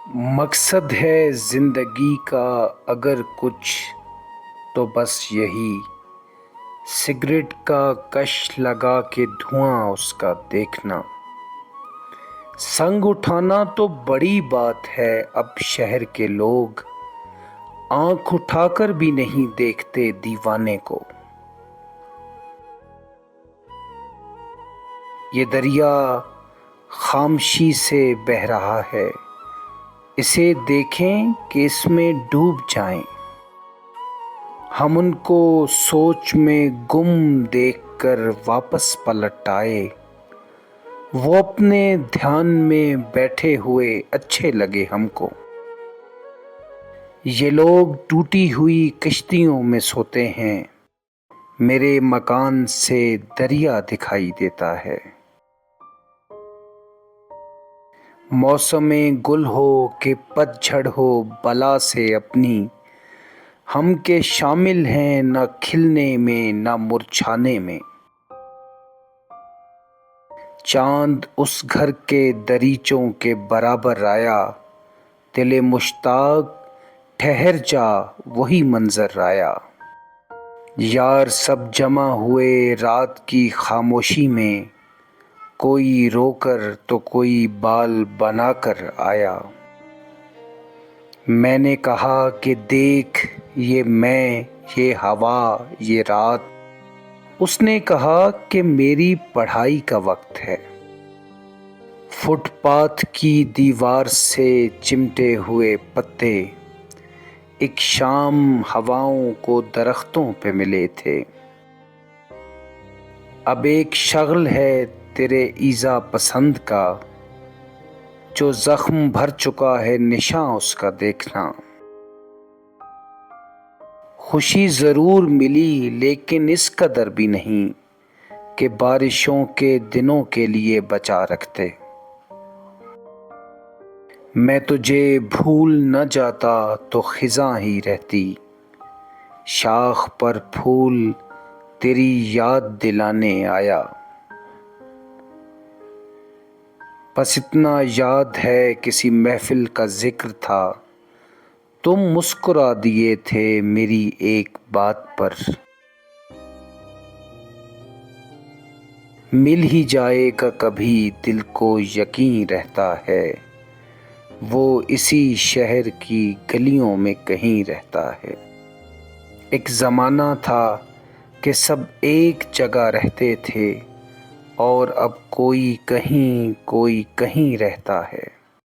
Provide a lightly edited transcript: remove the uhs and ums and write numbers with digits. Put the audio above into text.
مقصد ہے زندگی کا اگر کچھ تو بس یہی، سگریٹ کا کش لگا کے دھواں اس کا دیکھنا۔ سنگ اٹھانا تو بڑی بات ہے، اب شہر کے لوگ آنکھ اٹھا کر بھی نہیں دیکھتے دیوانے کو۔ یہ دریا خاموشی سے بہہ رہا ہے، اسے دیکھیں کہ اس میں ڈوب جائیں۔ ہم ان کو سوچ میں گم دیکھ کر واپس پلٹ آئے، وہ اپنے دھیان میں بیٹھے ہوئے اچھے لگے ہم کو۔ یہ لوگ ٹوٹی ہوئی کشتیوں میں سوتے ہیں، میرے مکان سے دریا دکھائی دیتا ہے۔ موسم گل ہو کہ پت جھڑ ہو بلا سے اپنی، ہم کے شامل ہیں نہ کھلنے میں نہ مرجھانے میں۔ چاند اس گھر کے دریچوں کے برابر آیا، دل مشتاق ٹھہر جا وہی منظر آیا۔ یار سب جمع ہوئے رات کی خاموشی میں، کوئی رو کر تو کوئی بال بنا کر آیا۔ میں نے کہا کہ دیکھ یہ میں، یہ ہوا، یہ رات۔ اس نے کہا کہ میری پڑھائی کا وقت ہے۔ فٹ پاتھ کی دیوار سے چمٹے ہوئے پتے ایک شام ہواؤں کو درختوں پہ ملے تھے۔ اب ایک شغل ہے تیرے ایذا پسند کا، جو زخم بھر چکا ہے نشاں اس کا دیکھنا۔ خوشی ضرور ملی لیکن اس قدر بھی نہیں کہ بارشوں کے دنوں کے لیے بچا رکھتے۔ میں تجھے بھول نہ جاتا تو خزاں ہی رہتی، شاخ پر پھول تیری یاد دلانے آیا۔ بس اتنا یاد ہے کسی محفل کا ذکر تھا، تم مسکرا دیے تھے میری ایک بات پر۔ مل ہی جائے گا کبھی دل کو یقین رہتا ہے، وہ اسی شہر کی گلیوں میں کہیں رہتا ہے۔ ایک زمانہ تھا کہ سب ایک جگہ رہتے تھے، اور اب کوئی کہیں رہتا ہے۔